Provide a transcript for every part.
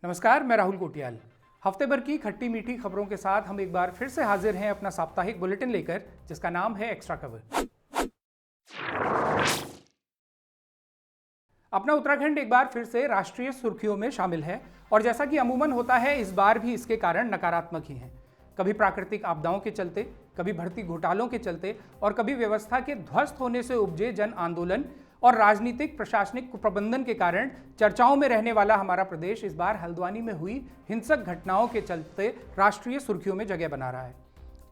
नमस्कार, मैं राहुल कोटियाल। हफ्ते भर की खट्टी मीठी खबरों के साथ हम एक बार फिर से हाजिर हैं अपना साप्ताहिक बुलेटिन लेकर, जिसका नाम है एक्स्ट्रा कवर। अपना उत्तराखंड एक बार फिर से राष्ट्रीय सुर्खियों में शामिल है और जैसा कि अमूमन होता है, इस बार भी इसके कारण नकारात्मक ही हैं। कभी प्राकृतिक आपदाओं के चलते, कभी भर्ती घोटालों के चलते और कभी व्यवस्था के ध्वस्त होने से उपजे जन आंदोलन और राजनीतिक प्रशासनिक कुप्रबंधन के कारण चर्चाओं में रहने वाला हमारा प्रदेश इस बार हल्द्वानी में हुई हिंसक घटनाओं के चलते राष्ट्रीय सुर्खियों में जगह बना रहा है।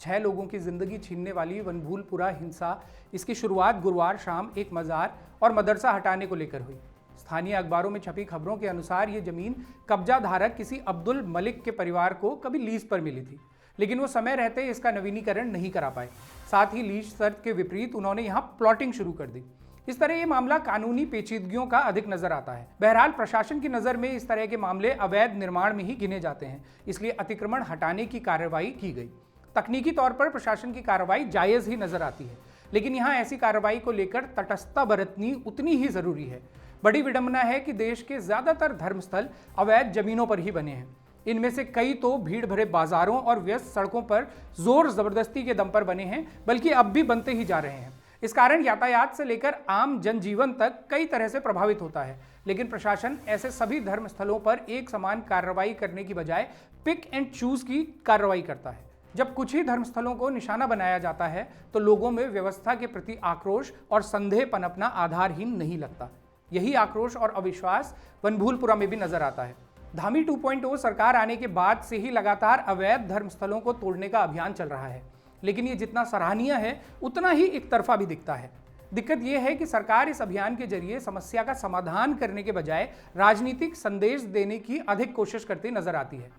6 लोगों की जिंदगी छीनने वाली वनभूलपुरा हिंसा, इसकी शुरुआत गुरुवार शाम एक मजार और मदरसा हटाने को लेकर हुई। स्थानीय अखबारों में छपी खबरों के अनुसार ये जमीन कब्जा धारक किसी अब्दुल मलिक के परिवार को कभी लीज पर मिली थी, लेकिन वो समय रहते इसका नवीनीकरण नहीं करा पाए। साथ ही लीज शर्त के विपरीत उन्होंने यहाँ प्लॉटिंग शुरू कर दी। इस तरह ये मामला कानूनी पेचीदगियों का अधिक नजर आता है। बहरहाल प्रशासन की नजर में इस तरह के मामले अवैध निर्माण में ही गिने जाते हैं, इसलिए अतिक्रमण हटाने की कार्रवाई की गई। तकनीकी तौर पर प्रशासन की कार्रवाई जायज ही नजर आती है, लेकिन यहाँ ऐसी कार्रवाई को लेकर तटस्थता बरतनी उतनी ही जरूरी है। बड़ी विडंबना है कि देश के ज्यादातर धर्मस्थल अवैध जमीनों पर ही बने हैं। इनमें से कई तो भीड़ भरे बाजारों और व्यस्त सड़कों पर जोर जबरदस्ती के दम पर बने हैं, बल्कि अब भी बनते ही जा रहे हैं। इस कारण यातायात से लेकर आम जनजीवन तक कई तरह से प्रभावित होता है, लेकिन प्रशासन ऐसे सभी धर्मस्थलों पर एक समान कार्रवाई करने की बजाय पिक एंड चूज की कार्रवाई करता है। जब कुछ ही धर्मस्थलों को निशाना बनाया जाता है तो लोगों में व्यवस्था के प्रति आक्रोश और संदेह पनपना आधारहीन नहीं लगता। यही आक्रोश और अविश्वास वनभूलपुरा में भी नजर आता है। धामी 2.0 सरकार आने के बाद से ही लगातार अवैध धर्मस्थलों को तोड़ने का अभियान चल रहा है, लेकिन ये जितना सराहनीय है उतना ही एक तरफा भी दिखता है। दिक्कत यह है कि सरकार इस अभियान के जरिए समस्या का समाधान करने के बजाय राजनीतिक संदेश देने की अधिक कोशिश करती नजर आती है।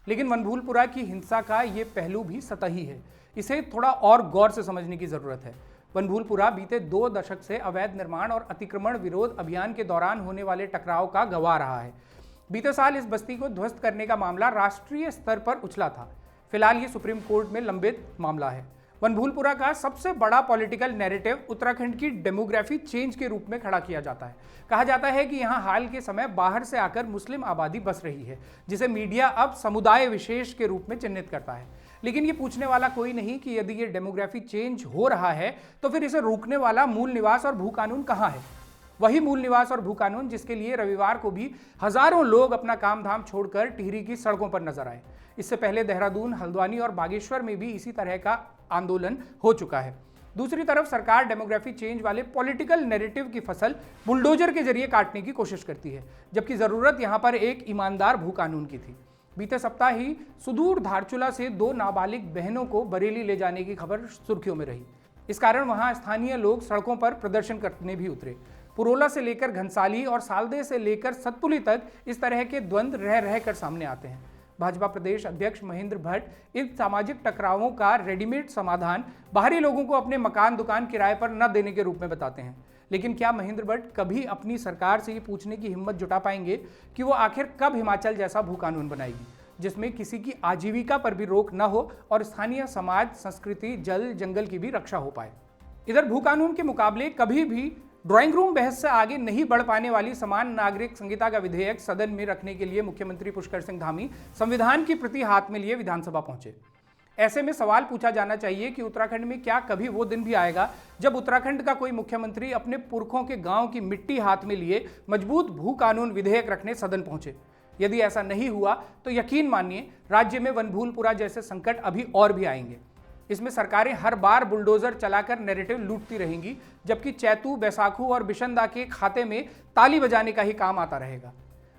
लेकिन वनभूलपुरा की हिंसा का ये पहलू भी सतही है, इसे थोड़ा और गौर से समझने की जरूरत है। वनभूलपुरा बीते 2 दशक से अवैध निर्माण और अतिक्रमण विरोध अभियान के दौरान होने वाले टकराव का गवाह रहा है। बीते साल इस बस्ती को ध्वस्त करने का मामला राष्ट्रीय स्तर पर उछला था। फिलहाल ये सुप्रीम कोर्ट में लंबित मामला है। वनभूलपुरा का सबसे बड़ा पॉलिटिकल नैरेटिव उत्तराखंड की डेमोग्राफी चेंज के रूप में खड़ा किया जाता है। कहा जाता है कि यहाँ हाल के समय बाहर से आकर मुस्लिम आबादी बस रही है, जिसे मीडिया अब समुदाय विशेष के रूप में चिन्हित करता है। लेकिन ये पूछने वाला कोई नहीं कि यदि ये डेमोग्राफी चेंज हो रहा है तो फिर इसे रोकने वाला मूल निवास और भू कानून कहाँ है? वही मूल निवास और भू कानून जिसके लिए रविवार को भी हजारों लोग अपना काम धाम छोड़कर टिहरी की सड़कों पर नजर आए। इससे पहले देहरादून, हल्द्वानी और बागेश्वर में भी इसी तरह का आंदोलन हो चुका है। दूसरी तरफ सरकार डेमोग्राफी चेंज वाले पॉलिटिकल नैरेटिव की फसल बुलडोजर के जरिए काटने की कोशिश करती है, जबकि जरूरत यहां पर एक ईमानदार भू कानून की थी। बीते सप्ताह ही सुदूर धारचूला से 2 नाबालिग बहनों को बरेली ले जाने की खबर सुर्खियों में रही। इस कारण वहां स्थानीय लोग सड़कों पर प्रदर्शन करने भी उतरे। पुरोला से लेकर घनसाली और सालदे से लेकर सतपुली तक इस तरह के द्वंद्व रह रहकर सामने आते हैं। भाजपा प्रदेश अध्यक्ष महेंद्र भट्ट इन सामाजिक टकरावों का रेडीमेड समाधान बाहरी लोगों को अपने मकान दुकान किराए पर न देने के रूप में बताते हैं। लेकिन क्या महेंद्र भट्ट कभी अपनी सरकार से ये पूछने की हिम्मत जुटा पाएंगे कि वो आखिर कब हिमाचल जैसा भू कानून बनाएगी, जिसमें किसी की आजीविका पर भी रोक न हो और स्थानीय समाज, संस्कृति, जल जंगल की भी रक्षा हो पाए? इधर भू कानून के मुकाबले कभी भी ड्राइंग रूम बहस से आगे नहीं बढ़ पाने वाली समान नागरिक संहिता का विधेयक सदन में रखने के लिए मुख्यमंत्री पुष्कर सिंह धामी संविधान की प्रति हाथ में लिए विधानसभा पहुंचे। ऐसे में सवाल पूछा जाना चाहिए कि उत्तराखंड में क्या कभी वो दिन भी आएगा जब उत्तराखंड का कोई मुख्यमंत्री अपने पुरखों के गांव की मिट्टी हाथ में लिए मजबूत भू कानून विधेयक रखने सदन पहुंचे? यदि ऐसा नहीं हुआ तो यकीन मानिए राज्य में वनभूलपुरा जैसे संकट अभी और भी आएंगे। इसमें सरकारें हर बार बुलडोजर चलाकर नैरेटिव लूटती रहेंगी, जबकि चैतू, बैसाखू और बिशंदा के खाते में ताली बजाने का ही काम आता रहेगा।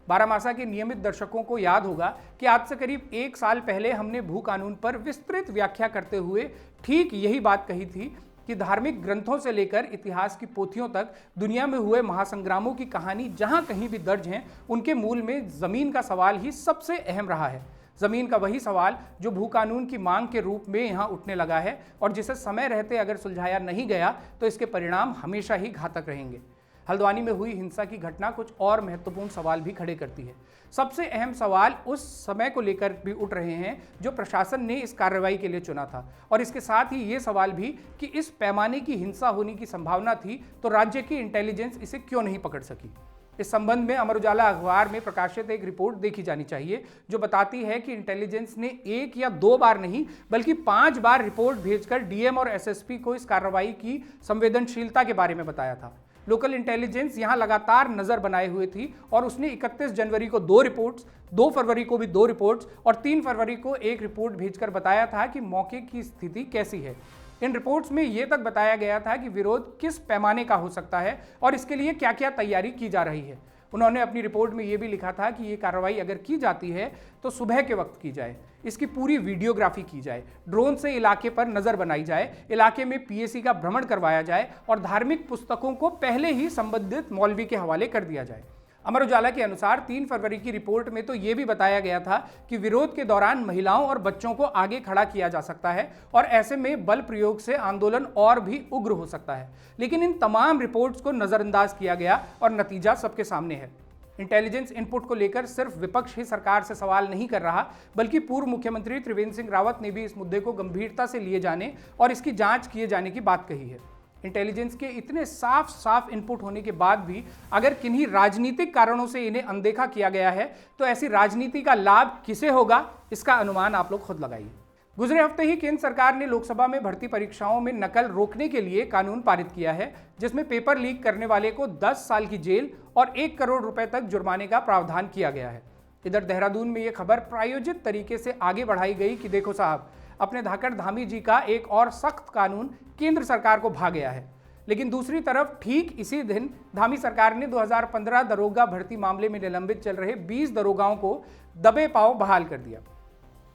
बारामासा के नियमित दर्शकों को याद होगा कि आज से करीब 1 साल पहले हमने भू कानून पर विस्तृत व्याख्या करते हुए ठीक यही बात कही थी कि धार्मिक ग्रंथों से लेकर इतिहास की पोथियों तक दुनिया में हुए महासंग्रामों की कहानी जहां कहीं भी दर्ज हैं, उनके मूल में जमीन का सवाल ही सबसे अहम रहा है। जमीन का वही सवाल जो भू कानून की मांग के रूप में यहाँ उठने लगा है और जिसे समय रहते अगर सुलझाया नहीं गया तो इसके परिणाम हमेशा ही घातक रहेंगे। हल्द्वानी में हुई हिंसा की घटना कुछ और महत्वपूर्ण सवाल भी खड़े करती है। सबसे अहम सवाल उस समय को लेकर भी उठ रहे हैं जो प्रशासन ने इस कार्रवाई के लिए चुना था, और इसके साथ ही ये सवाल भी कि इस पैमाने की हिंसा होने की संभावना थी तो राज्य की इंटेलिजेंस इसे क्यों नहीं पकड़ सकी। इस संबंध में अमर उजाला अखबार में प्रकाशित एक रिपोर्ट देखी जानी चाहिए जो बताती है कि इंटेलिजेंस ने 1 या 2 बार नहीं बल्कि 5 बार रिपोर्ट भेजकर डीएम और एसएसपी को इस कार्रवाई की संवेदनशीलता के बारे में बताया था। लोकल इंटेलिजेंस यहां लगातार नजर बनाए हुए थी और उसने 31 जनवरी को 2 रिपोर्ट्स, 2 फरवरी को भी 2 रिपोर्ट्स और 3 फरवरी को एक रिपोर्ट भेजकर बताया था कि मौके की स्थिति कैसी है। इन रिपोर्ट्स में यह तक बताया गया था कि विरोध किस पैमाने का हो सकता है और इसके लिए क्या क्या तैयारी की जा रही है। उन्होंने अपनी रिपोर्ट में यह भी लिखा था कि यह कार्रवाई अगर की जाती है तो सुबह के वक्त की जाए, इसकी पूरी वीडियोग्राफी की जाए, ड्रोन से इलाके पर नजर बनाई जाए, इलाके में पीएसी का भ्रमण करवाया जाए और धार्मिक पुस्तकों को पहले ही संबंधित मौलवी के हवाले कर दिया जाए। अमर उजाला के अनुसार 3 फरवरी की रिपोर्ट में तो यह भी बताया गया था कि विरोध के दौरान महिलाओं और बच्चों को आगे खड़ा किया जा सकता है और ऐसे में बल प्रयोग से आंदोलन और भी उग्र हो सकता है। लेकिन इन तमाम रिपोर्ट्स को नजरअंदाज किया गया और नतीजा सबके सामने है। इंटेलिजेंस इनपुट को लेकर सिर्फ विपक्ष ही सरकार से सवाल नहीं कर रहा, बल्कि पूर्व मुख्यमंत्री त्रिवेंद्र सिंह रावत ने भी इस मुद्दे को गंभीरता से लिए जाने और इसकी जांच किए जाने की बात कही है। इंटेलिजेंस के इतने साफ इनपुट होने के बाद भी अगर किन्हीं राजनीतिक कारणों से इन्हें अनदेखा किया गया है तो ऐसी राजनीति का लाभ किसे होगा, इसका अनुमान आप लोग खुद लगाइए। गुजरे हफ्ते ही केंद्र सरकार ने लोकसभा में भर्ती परीक्षाओं में नकल रोकने के लिए कानून पारित किया है, जिसमें पेपर लीक करने वाले को 10 साल की जेल और 1 करोड़ रुपए तक जुर्माने का प्रावधान किया गया है। इधर देहरादून में यह खबर प्रायोजित तरीके से आगे बढ़ाई गई कि देखो साहब, अपने धाकड़ धामी जी का एक और सख्त कानून केंद्र सरकार को भा गया है। लेकिन दूसरी तरफ ठीक इसी दिन धामी सरकार ने 2015 दरोगा भर्ती मामले में निलंबित चल रहे 20 दरोगाओं को दबे पांव बहाल कर दिया।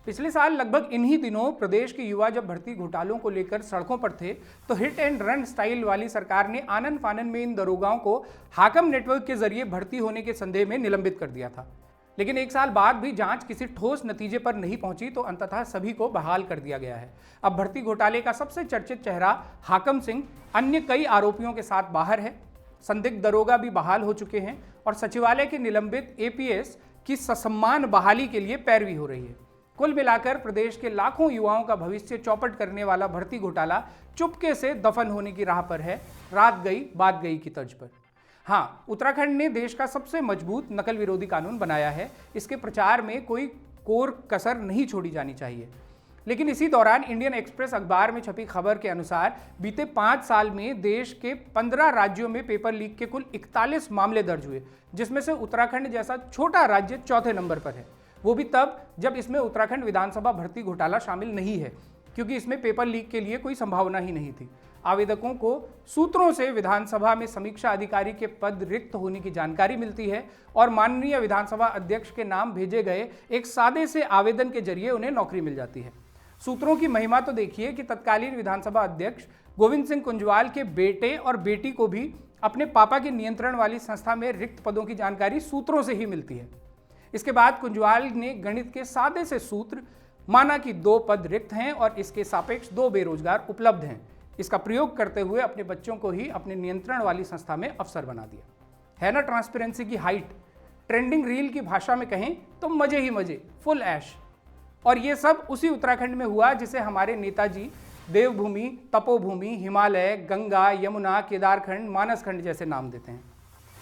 पिछले साल लगभग इन्हीं दिनों प्रदेश के युवा जब भर्ती घोटालों को लेकर सड़कों पर थे तो हिट एंड रन स्टाइल वाली सरकार ने आनन फानन में इन दरोगाओं को हाकम नेटवर्क के जरिए भर्ती होने के संदेह में निलंबित कर दिया था। लेकिन 1 साल बाद भी जांच किसी ठोस नतीजे पर नहीं पहुंची तो अंततः सभी को बहाल कर दिया गया है। अब भर्ती घोटाले का सबसे चर्चित चेहरा हाकम सिंह अन्य कई आरोपियों के साथ बाहर है। संदिग्ध दरोगा भी बहाल हो चुके हैं और सचिवालय के निलंबित एपीएस की ससम्मान बहाली के लिए पैरवी हो रही है। कुल मिलाकर प्रदेश के लाखों युवाओं का भविष्य चौपट करने वाला भर्ती घोटाला चुपके से दफन होने की राह पर है, रात गई बात गई की तर्ज पर। हाँ, उत्तराखंड ने देश का सबसे मजबूत नकल विरोधी कानून बनाया है। इसके प्रचार में कोई कोर कसर नहीं छोड़ी जानी चाहिए। लेकिन इसी दौरान इंडियन एक्सप्रेस अखबार में छपी खबर के अनुसार बीते 5 साल में देश के 15 राज्यों में पेपर लीक के कुल 41 मामले दर्ज हुए, जिसमें से उत्तराखंड जैसा छोटा राज्य चौथे नंबर पर है। वो भी तब जब इसमें उत्तराखंड विधानसभा भर्ती घोटाला शामिल नहीं है, क्योंकि इसमें पेपर लीक के लिए कोई संभावना ही नहीं थी। आवेदकों को सूत्रों से विधानसभा में समीक्षा अधिकारी के पद रिक्त होने की जानकारी मिलती है और माननीय विधानसभा अध्यक्ष के नाम भेजे गए एक सादे से आवेदन के जरिए उन्हें नौकरी मिल जाती है। सूत्रों की महिमा तो देखिए कि तत्कालीन विधानसभा अध्यक्ष गोविंद सिंह कुंजवाल के बेटे और बेटी को भी अपने पापा के नियंत्रण वाली संस्था में रिक्त पदों की जानकारी सूत्रों से ही मिलती है। इसके बाद कुंजवाल ने गणित के सादे से सूत्र माना कि 2 पद रिक्त हैं और इसके सापेक्ष 2 बेरोजगार उपलब्ध हैं। इसका प्रयोग करते हुए अपने बच्चों को ही अपने नियंत्रण वाली संस्था में अफसर बना दिया। है ना ट्रांसपेरेंसी की हाइट। ट्रेंडिंग रील की भाषा में कहें तो मजे ही मजे, फुल ऐश। और ये सब उसी उत्तराखंड में हुआ जिसे हमारे नेताजी देवभूमि, तपोभूमि, हिमालय, गंगा, यमुना, केदारखंड, मानसखंड जैसे नाम देते हैं।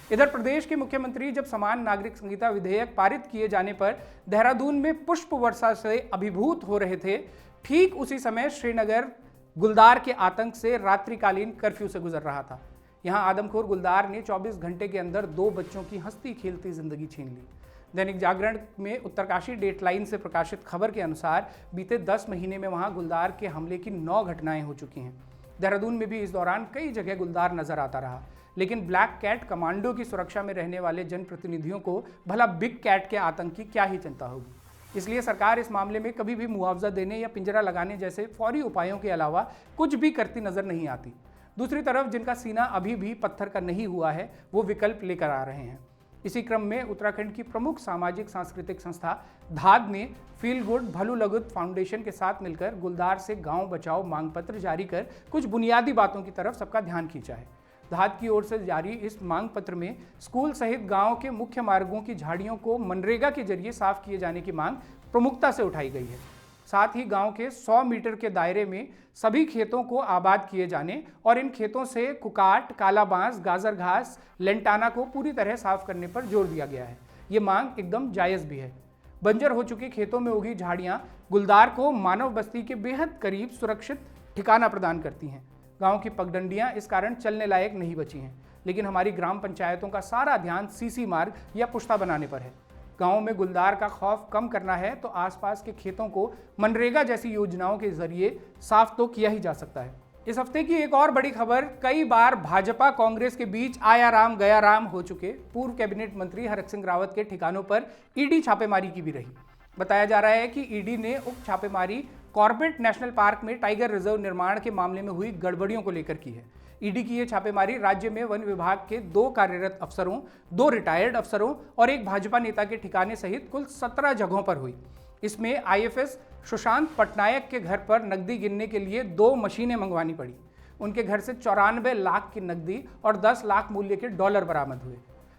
इधर प्रदेश के मुख्यमंत्री जब समान नागरिक संहिता विधेयक पारित किए जाने पर देहरादून में पुष्प वर्षा से अभिभूत हो रहे थे, ठीक उसी समय श्रीनगर गुलदार के आतंक से रात्रिकालीन कर्फ्यू से गुजर रहा था। यहां आदमखोर गुलदार ने 24 घंटे के अंदर 2 बच्चों की हंसती खेलती जिंदगी छीन ली। दैनिक जागरण में उत्तरकाशी डेटलाइन से प्रकाशित खबर के अनुसार बीते 10 महीने में वहां गुलदार के हमले की 9 घटनाएं हो चुकी हैं। देहरादून में भी इस दौरान कई जगह गुलदार नजर आता रहा, लेकिन ब्लैक कैट कमांडो की सुरक्षा में रहने वाले जनप्रतिनिधियों को भला बिग कैट के आतंक की क्या ही चिंता होगी। इसलिए सरकार इस मामले में कभी भी मुआवजा देने या पिंजरा लगाने जैसे फौरी उपायों के अलावा कुछ भी करती नजर नहीं आती। दूसरी तरफ जिनका सीना अभी भी पत्थर का नहीं हुआ है वो विकल्प लेकर आ रहे हैं। इसी क्रम में उत्तराखंड की प्रमुख सामाजिक सांस्कृतिक संस्था धाद ने फील गुड भलू लगुत फाउंडेशन के साथ मिलकर गुलदार से गांव बचाओ मांग पत्र जारी कर कुछ बुनियादी बातों की तरफ सबका ध्यान खींचा है। धाद की ओर से जारी इस मांग पत्र में स्कूल सहित गांव के मुख्य मार्गों की झाड़ियों को मनरेगा के जरिए साफ किए जाने की मांग प्रमुखता से उठाई गई है। साथ ही गांव के 100 मीटर के दायरे में सभी खेतों को आबाद किए जाने और इन खेतों से कुकाट, काला बांस, गाजर घास, लेंटाना को पूरी तरह साफ करने पर जोर दिया गया है। ये मांग एकदम जायज़ भी है। बंजर हो चुके खेतों में उगी झाड़ियां गुलदार को मानव बस्ती के बेहद करीब सुरक्षित ठिकाना प्रदान करती हैं। गांव की पगडंडियां इस कारण चलने लायक नहीं बची हैं, लेकिन हमारी ग्राम पंचायतों का सारा ध्यान सीसी मार्ग या पुश्ता बनाने पर है। गांव में गुलदार का खौफ कम करना है तो आसपास के खेतों को मनरेगा जैसी योजनाओं के जरिए साफ तो किया ही जा सकता है। इस हफ्ते की एक और बड़ी खबर, कई बार भाजपा कांग्रेस के बीच आया राम गया राम हो चुके पूर्व कैबिनेट मंत्री हरक सिंह रावत के ठिकानों पर ईडी छापेमारी की भी रही। बताया जा रहा है कि ईडी ने उक्त छापेमारी कॉर्बेट नेशनल पार्क में टाइगर रिजर्व निर्माण के मामले में हुई गड़बड़ियों को लेकर की है। ईडी की यह छापेमारी राज्य में वन विभाग के 2 कार्यरत अफसरों, 2 रिटायर्ड अफसरों और एक भाजपा नेता के ठिकाने सहित कुल 17 जगहों पर हुई। इसमें आईएफएस सुशांत पटनायक के घर पर नकदी गिनने के लिए 2 मशीनें मंगवानी पड़ी। उनके घर से 94 लाख की नकदी और 10 लाख मूल्य के डॉलर बरामद हुए।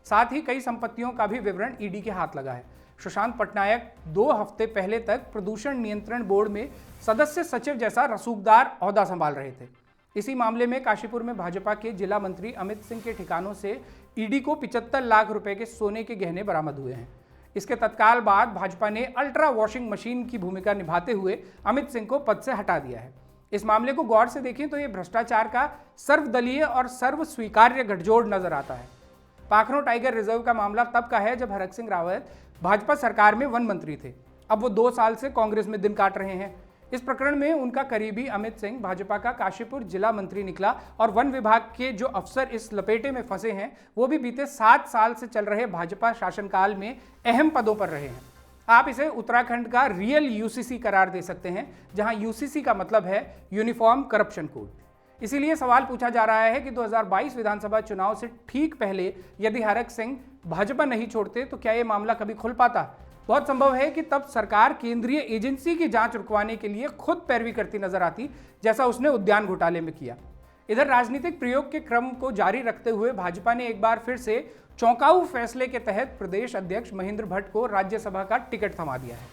साथ ही कई संपत्तियों का भी विवरण ईडी के हाथ लगा है। सुशांत पटनायक 2 हफ्ते पहले तक प्रदूषण नियंत्रण बोर्ड में सदस्य सचिव जैसा रसूखदार ओहदा संभाल रहे थे। इसी मामले में काशीपुर में भाजपा के जिला मंत्री अमित सिंह के ठिकानों से ईडी को 75 लाख रुपए के सोने के गहने बरामद हुए हैं। इसके तत्काल बाद भाजपा ने अल्ट्रा वॉशिंग मशीन की भूमिका निभाते हुए अमित सिंह को पद से हटा दिया है। इस मामले को गौर से देखें तो ये भ्रष्टाचार का सर्वदलीय और सर्व स्वीकार्य गठजोड़ नजर आता है। पाखरो टाइगर रिजर्व का मामला तब का है जब हरक सिंह रावत भाजपा सरकार में वन मंत्री थे। अब वो 2 साल से कांग्रेस में दिन काट रहे हैं। इस प्रकरण में उनका करीबी अमित सिंह भाजपा का काशीपुर जिला मंत्री निकला और वन विभाग के जो अफसर इस लपेटे में फंसे हैं वो भी बीते 7 साल से चल रहे भाजपा शासनकाल में अहम पदों पर रहे हैं। आप इसे उत्तराखंड का रियल यूसीसी करार दे सकते हैं, जहां यूसीसी का मतलब है यूनिफॉर्म करप्शन कोड। इसीलिए सवाल पूछा जा रहा है कि 2022 विधानसभा चुनाव से ठीक पहले यदि हरक सिंह भाजपा नहीं छोड़ते तो क्या ये मामला कभी खुल पाता। बहुत संभव है कि तब सरकार केंद्रीय एजेंसी की जांच रुकवाने के लिए खुद पैरवी करती नजर आती, जैसा उसने उद्यान घोटाले में किया। इधर राजनीतिक प्रयोग के क्रम को जारी रखते हुए भाजपा ने एक बार फिर से चौंकाऊ फैसले के तहत प्रदेश अध्यक्ष महेंद्र भट्ट को राज्यसभा का टिकट थमा दिया है।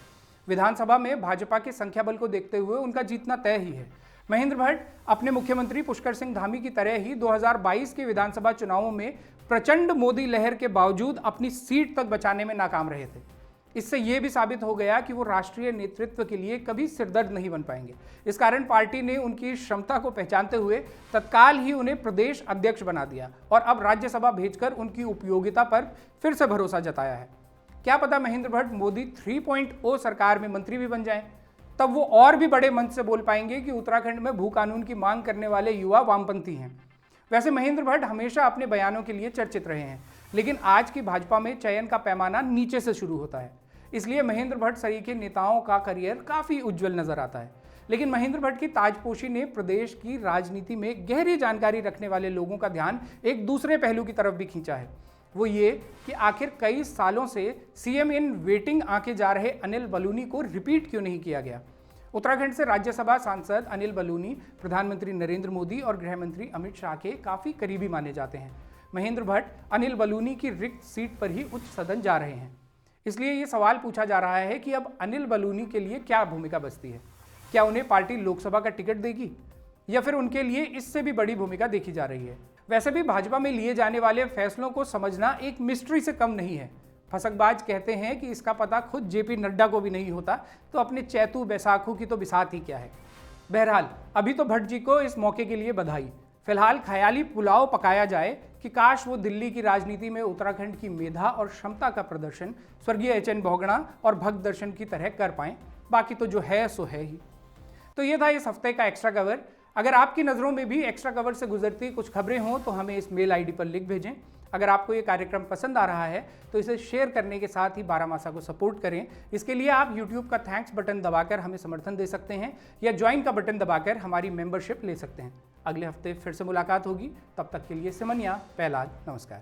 विधानसभा में भाजपा के संख्या बल को देखते हुए उनका जीतना तय ही है। महेंद्र भट्ट अपने मुख्यमंत्री पुष्कर सिंह धामी की तरह ही 2022 के विधानसभा चुनावों में प्रचंड मोदी लहर के बावजूद अपनी सीट तक बचाने में नाकाम रहे थे। इससे यह भी साबित हो गया कि वो राष्ट्रीय नेतृत्व के लिए कभी सिरदर्द नहीं बन पाएंगे। इस कारण पार्टी ने उनकी क्षमता को पहचानते हुए तत्काल ही उन्हें प्रदेश अध्यक्ष बना दिया और अब राज्यसभा भेजकर उनकी उपयोगिता पर फिर से भरोसा जताया है। क्या पता महेंद्र भट्ट मोदी 3.0 सरकार में मंत्री भी बन जाएं, तब वो और भी बड़े मंच से बोल पाएंगे कि उत्तराखंड में भू कानून की मांग करने वाले युवा वामपंथी हैं। वैसे महेंद्र भट्ट हमेशा अपने बयानों के लिए चर्चित रहे हैं, लेकिन आज की भाजपा में चयन का पैमाना नीचे से शुरू होता है। इसलिए महेंद्र भट्ट सरीखे नेताओं का करियर काफ़ी उज्जवल नजर आता है। लेकिन महेंद्र भट्ट की ताजपोशी ने प्रदेश की राजनीति में गहरी जानकारी रखने वाले लोगों का ध्यान एक दूसरे पहलू की तरफ भी खींचा है। वो ये कि आखिर कई सालों से सीएम इन वेटिंग आंके जा रहे अनिल बलूनी को रिपीट क्यों नहीं किया गया। उत्तराखंड से राज्यसभा सांसद अनिल बलूनी प्रधानमंत्री नरेंद्र मोदी और गृह मंत्री अमित शाह के काफ़ी करीबी माने जाते हैं। महेंद्र भट्ट अनिल बलूनी की रिक्त सीट पर ही उच्च सदन जा रहे हैं। इसलिए ये सवाल पूछा जा रहा है कि अब अनिल बलूनी के लिए क्या भूमिका बचती है। क्या उन्हें पार्टी लोकसभा का टिकट देगी या फिर उनके लिए इससे भी बड़ी भूमिका देखी जा रही है। वैसे भी भाजपा में लिए जाने वाले फैसलों को समझना एक मिस्ट्री से कम नहीं है। फसकबाज कहते हैं कि इसका पता खुद जेपी नड्डा को भी नहीं होता, तो अपने चैतू बैसाखू की तो बिसात ही क्या है। बहरहाल अभी तो भट्ट जी को इस मौके के लिए बधाई। फिलहाल ख्याली पुलाव पकाया जाए कि काश वो दिल्ली की राजनीति में उत्तराखंड की मेधा और क्षमता का प्रदर्शन स्वर्गीय एच.एन. बोगड़ा और भक्त दर्शन की तरह कर पाएं। बाकी तो जो है सो है ही। तो ये था इस हफ्ते का एक्स्ट्रा कवर। अगर आपकी नज़रों में भी एक्स्ट्रा कवर से गुजरती कुछ खबरें हों तो हमें इस मेल आईडी पर लिख भेजें। अगर आपको ये कार्यक्रम पसंद आ रहा है तो इसे शेयर करने के साथ ही बारामासा को सपोर्ट करें। इसके लिए आप YouTube का थैंक्स बटन दबाकर हमें समर्थन दे सकते हैं या ज्वाइन का बटन दबाकर हमारी मेंबरशिप ले सकते हैं। अगले हफ्ते फिर से मुलाकात होगी। तब तक के लिए सिमनिया पहलाज, नमस्कार।